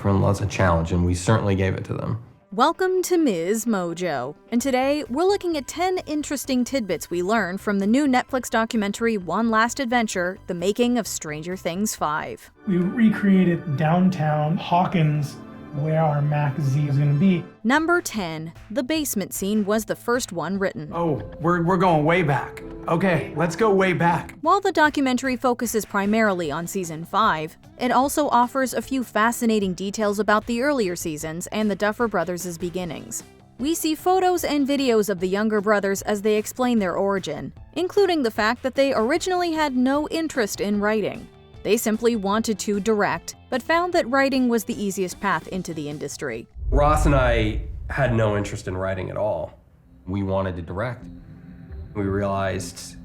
daughter-in-law's a challenge, and we certainly gave it to them. Welcome to MsMojo, and today we're looking at 10 interesting tidbits we learned from the new Netflix documentary One Last Adventure, The Making of Stranger Things 5. We recreated downtown Hawkins, where our Mac Z is going to be. Number 10. The basement scene was the first one written. Oh, we're going way back. Okay, let's go way back. While the documentary focuses primarily on Season 5, it also offers a few fascinating details about the earlier seasons and the Duffer brothers' beginnings. We see photos and videos of the younger brothers as they explain their origin, including the fact that they originally had no interest in writing. They simply wanted to direct, but found that writing was the easiest path into the industry. Ross and I had no interest in writing at all. We wanted to direct. We realized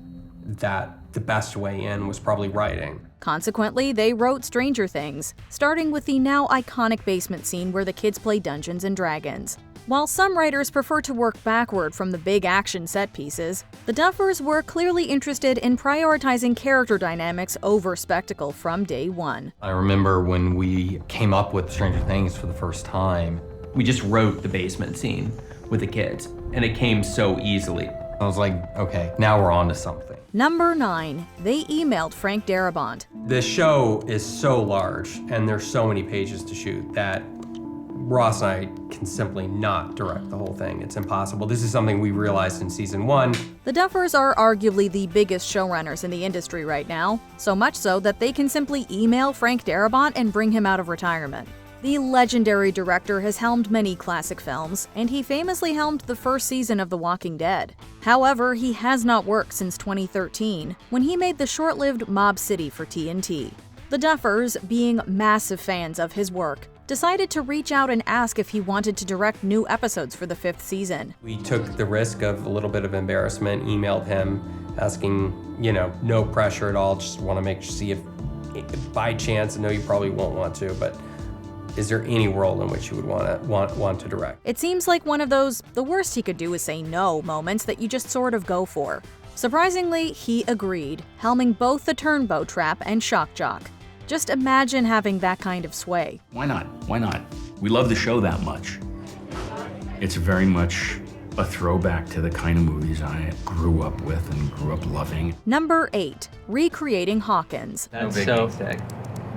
that the best way in was probably writing. Consequently, they wrote Stranger Things, starting with the now iconic basement scene where the kids play Dungeons and Dragons. While some writers prefer to work backward from the big action set pieces, the Duffers were clearly interested in prioritizing character dynamics over spectacle from day one. I remember when we came up with Stranger Things for the first time, we just wrote the basement scene with the kids, and it came so easily. I was like, okay, now we're on to something. Number 9. They emailed Frank Darabont. This show is so large, and there's so many pages to shoot that Ross and I can simply not direct the whole thing. It's impossible. This is something we realized in Season 1. The Duffers are arguably the biggest showrunners in the industry right now, so much so that they can simply email Frank Darabont and bring him out of retirement. The legendary director has helmed many classic films, and he famously helmed the first season of The Walking Dead. However, he has not worked since 2013, when he made the short-lived Mob City for TNT. The Duffers, being massive fans of his work, decided to reach out and ask if he wanted to direct new episodes for the 5th season. We took the risk of a little bit of embarrassment, emailed him, asking, no pressure at all, just want to see if by chance, I know you probably won't want to, but is there any world in which you would want to direct? It seems like one of those the worst he could do is say no moments that you just sort of go for. Surprisingly, he agreed, helming both the Turnbow Trap and Shock Jock. Just imagine having that kind of sway. Why not? Why not? We love the show that much. It's very much a throwback to the kind of movies I grew up with and grew up loving. Number 8. Recreating Hawkins. That's so sick.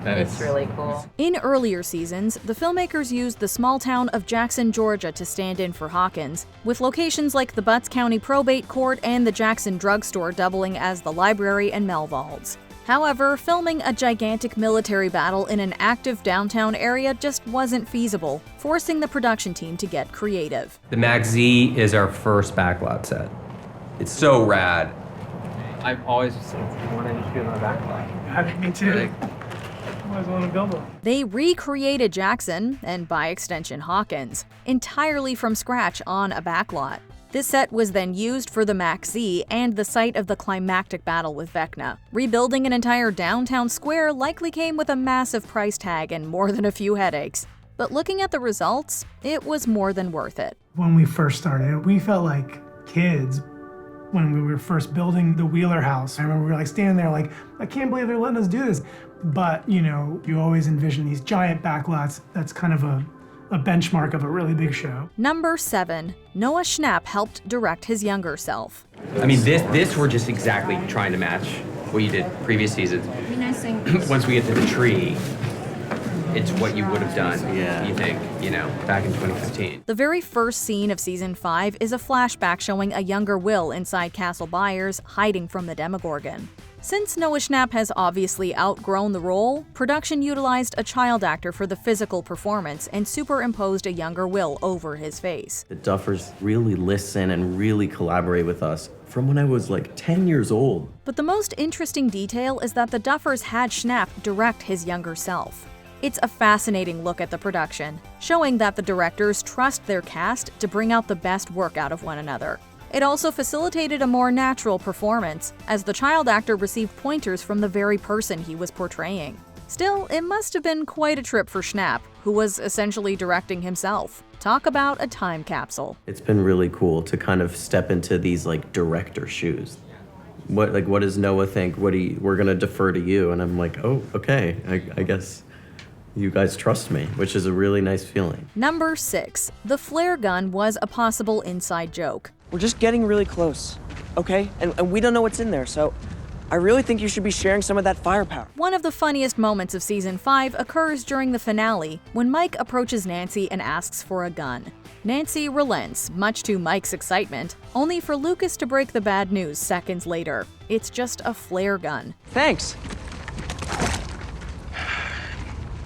It's really cool. In earlier seasons, the filmmakers used the small town of Jackson, Georgia to stand in for Hawkins, with locations like the Butts County Probate Court and the Jackson Drugstore doubling as the library and Melvalds. However, filming a gigantic military battle in an active downtown area just wasn't feasible, forcing the production team to get creative. The Mac Z is our first backlot set. It's so rad. I've always wanted to shoot on a backlot. Me too. I always want to build one. They recreated Jackson, and by extension Hawkins, entirely from scratch on a backlot. This set was then used for the Mac Z and the site of the climactic battle with Vecna. Rebuilding an entire downtown square likely came with a massive price tag and more than a few headaches. But looking at the results, it was more than worth it. When we first started, we felt like kids when we were first building the Wheeler house. I remember we were standing there I can't believe they're letting us do this. But, you always envision these giant backlots. That's kind of a benchmark of a really big show. Number 7. Noah Schnapp helped direct his younger self. I mean, this we're just exactly trying to match what you did previous seasons. Once we get to the tree, it's what you would have done, you think, back in 2015. The very first scene of Season 5 is a flashback showing a younger Will inside Castle Byers, hiding from the Demogorgon. Since Noah Schnapp has obviously outgrown the role, production utilized a child actor for the physical performance and superimposed a younger Will over his face. The Duffers really listen and really collaborate with us from when I was 10 years old. But the most interesting detail is that the Duffers had Schnapp direct his younger self. It's a fascinating look at the production, showing that the directors trust their cast to bring out the best work out of one another. It also facilitated a more natural performance, as the child actor received pointers from the very person he was portraying. Still, it must have been quite a trip for Schnapp, who was essentially directing himself. Talk about a time capsule. It's been really cool to kind of step into these director shoes. What does Noah think? We're gonna defer to you, and I'm like, oh, okay, I guess you guys trust me, which is a really nice feeling. Number 6. The flare gun was a possible inside joke. We're just getting really close, okay? And we don't know what's in there, so I really think you should be sharing some of that firepower. One of the funniest moments of season 5 occurs during the finale when Mike approaches Nancy and asks for a gun. Nancy relents, much to Mike's excitement, only for Lucas to break the bad news seconds later. It's just a flare gun. Thanks.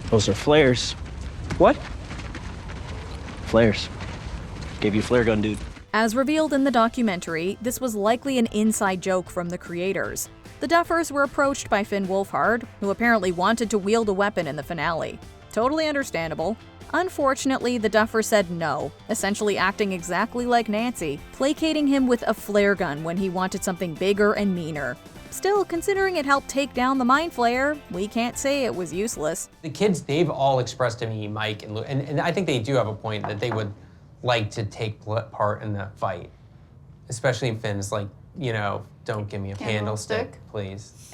Those are flares. What? Flares. Gave you a flare gun, dude. As revealed in the documentary, this was likely an inside joke from the creators. The Duffers were approached by Finn Wolfhard, who apparently wanted to wield a weapon in the finale. Totally understandable. Unfortunately, the Duffer said no, essentially acting exactly like Nancy, placating him with a flare gun when he wanted something bigger and meaner. Still, considering it helped take down the Mind Flayer, we can't say it was useless. The kids, they've all expressed to me, Mike and Luke, and I think they do have a point that they would like to take part in that fight. Especially Finn's like, you know, don't give me a candlestick, please.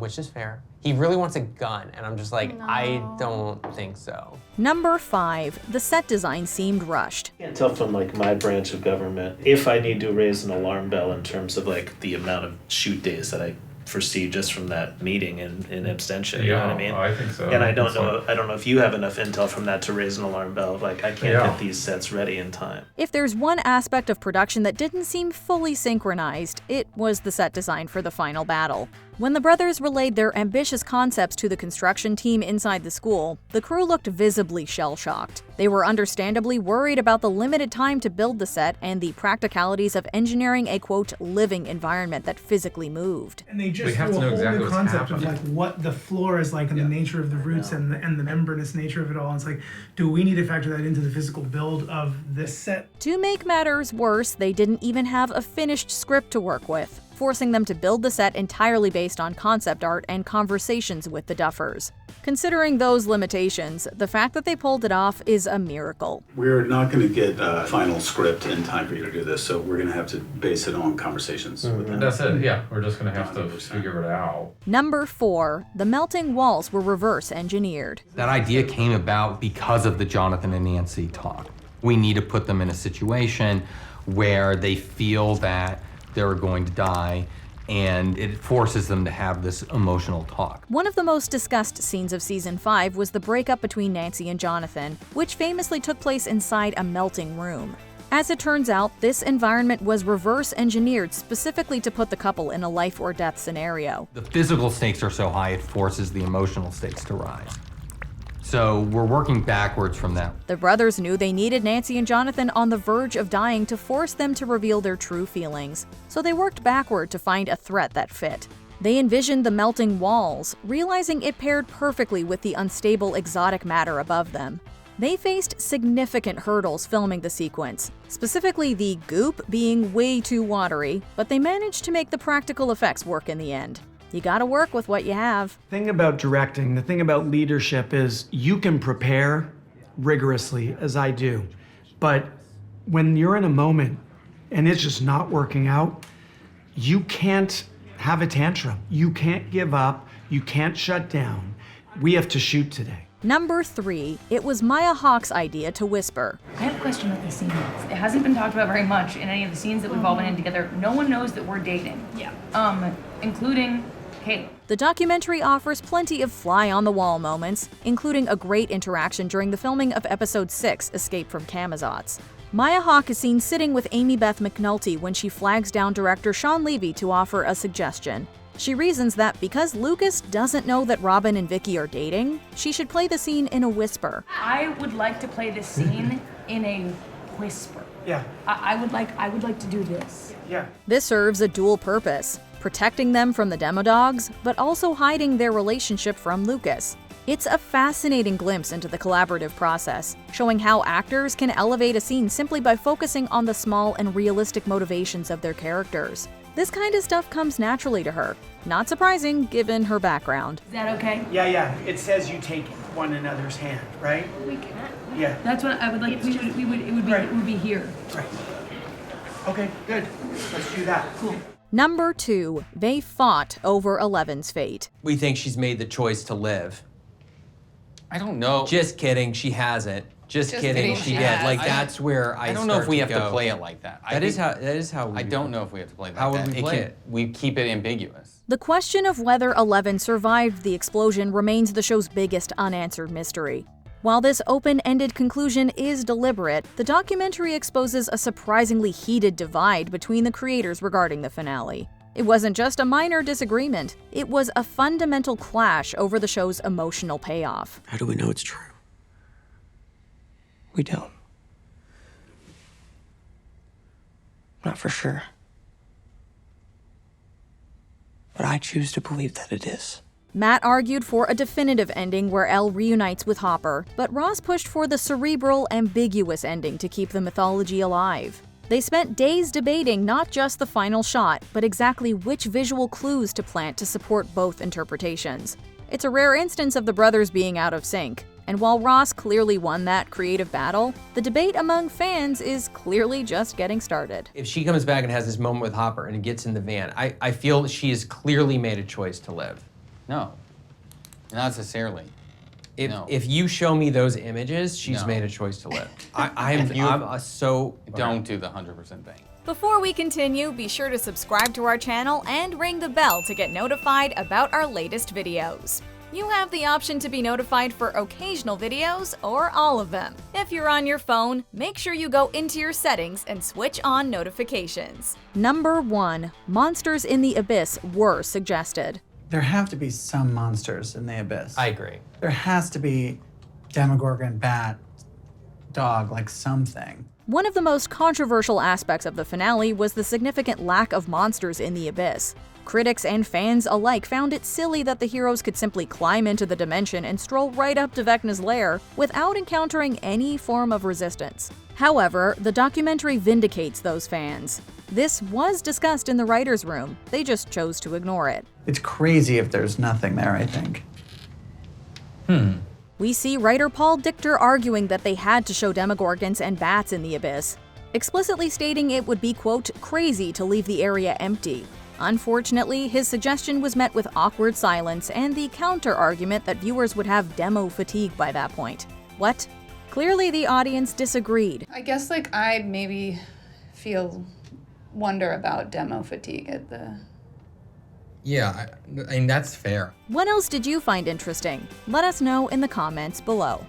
Which is fair. He really wants a gun, and I'm just like, no. I don't think so. Number 5. The set design seemed rushed. I can't tell from like my branch of government if I need to raise an alarm bell in terms of like the amount of shoot days that I foresee just from that meeting in abstention. You know what I mean? I think so. And I don't know if you have enough intel from that to raise an alarm bell. Like I can't get these sets ready in time. If there's one aspect of production that didn't seem fully synchronized, it was the set design for the final battle. When the brothers relayed their ambitious concepts to the construction team inside the school, the crew looked visibly shell-shocked. They were understandably worried about the limited time to build the set and the practicalities of engineering a, quote, living environment that physically moved. And they just threw a whole new concept of like what the floor is like and the nature of the roots and the membranous nature of it all. And it's like, do we need to factor that into the physical build of this set? To make matters worse, they didn't even have a finished script to work with, forcing them to build the set entirely based on concept art and conversations with the Duffers. Considering those limitations, the fact that they pulled it off is a miracle. We're not going to get a final script in time for you to do this, so we're going to have to base it on conversations with them. That's it, yeah. We're just going to have to figure it out. Number 4. The melting walls were reverse engineered. That idea came about because of the Jonathan and Nancy talk. We need to put them in a situation where they feel that they're going to die, and it forces them to have this emotional talk. One of the most discussed scenes of season 5 was the breakup between Nancy and Jonathan, which famously took place inside a melting room. As it turns out, this environment was reverse engineered specifically to put the couple in a life or death scenario. The physical stakes are so high, it forces the emotional stakes to rise. So we're working backwards from that. The brothers knew they needed Nancy and Jonathan on the verge of dying to force them to reveal their true feelings. So they worked backward to find a threat that fit. They envisioned the melting walls, realizing it paired perfectly with the unstable exotic matter above them. They faced significant hurdles filming the sequence, specifically the goop being way too watery, but they managed to make the practical effects work in the end. You gotta work with what you have. The thing about directing, the thing about leadership is you can prepare rigorously, as I do, but when you're in a moment and it's just not working out, you can't have a tantrum. You can't give up. You can't shut down. We have to shoot today. Number 3, it was Maya Hawke's idea to whisper. I have a question about this scene. It hasn't been talked about very much in any of the scenes that we've all been in together. No one knows that we're dating. Yeah. Including Caleb. The documentary offers plenty of fly-on-the-wall moments, including a great interaction during the filming of Episode 6, Escape from Camazotz. Maya Hawke is seen sitting with Amy Beth McNulty when she flags down director Sean Levy to offer a suggestion. She reasons that because Lucas doesn't know that Robin and Vicky are dating, she should play the scene in a whisper. I would like to play this scene in a whisper. Yeah. I would like to do this. Yeah. This serves a dual purpose, protecting them from the Demodogs, but also hiding their relationship from Lucas. It's a fascinating glimpse into the collaborative process, showing how actors can elevate a scene simply by focusing on the small and realistic motivations of their characters. This kind of stuff comes naturally to her. Not surprising, given her background. Is that okay? Yeah. It says you take one another's hand, right? We can. Yeah. That's what I would like. It would be here. Right. Okay, good. Let's do that. Cool. Number 2, they fought over Eleven's fate. We think she's made the choice to live. I don't know. Just kidding, she hasn't. Just kidding, she did. Like, that's where I don't know if we have to go. play it like that. That is how we I don't know if we have to play it like How that. would we play it? We keep it ambiguous. The question of whether 11 survived the explosion remains the show's biggest unanswered mystery. While this open-ended conclusion is deliberate, the documentary exposes a surprisingly heated divide between the creators regarding the finale. It wasn't just a minor disagreement, it was a fundamental clash over the show's emotional payoff. How do we know it's true? We don't. Not for sure. But I choose to believe that it is. Matt argued for a definitive ending where Elle reunites with Hopper, but Ross pushed for the cerebral, ambiguous ending to keep the mythology alive. They spent days debating not just the final shot, but exactly which visual clues to plant to support both interpretations. It's a rare instance of the brothers being out of sync, and while Ross clearly won that creative battle, the debate among fans is clearly just getting started. If she comes back and has this moment with Hopper and gets in the van, I feel she has clearly made a choice to live. No, not necessarily. If you show me those images, she's made a choice to live. I'm so... Don't do the 100% thing. Before we continue, be sure to subscribe to our channel and ring the bell to get notified about our latest videos. You have the option to be notified for occasional videos or all of them. If you're on your phone, make sure you go into your settings and switch on notifications. Number 1. Monsters in the Abyss were suggested. There have to be some monsters in the Abyss. I agree. There has to be Demogorgon, bat, dog, like something. One of the most controversial aspects of the finale was the significant lack of monsters in the Abyss. Critics and fans alike found it silly that the heroes could simply climb into the dimension and stroll right up to Vecna's lair without encountering any form of resistance. However, the documentary vindicates those fans. This was discussed in the writer's room, they just chose to ignore it. It's crazy if there's nothing there, I think. We see writer Paul Dichter arguing that they had to show Demogorgons and bats in the Abyss, explicitly stating it would be, quote, crazy to leave the area empty. Unfortunately, his suggestion was met with awkward silence and the counter-argument that viewers would have demo fatigue by that point. What? Clearly the audience disagreed. I guess I maybe wonder about demo fatigue at the... Yeah, I mean, that's fair. What else did you find interesting? Let us know in the comments below.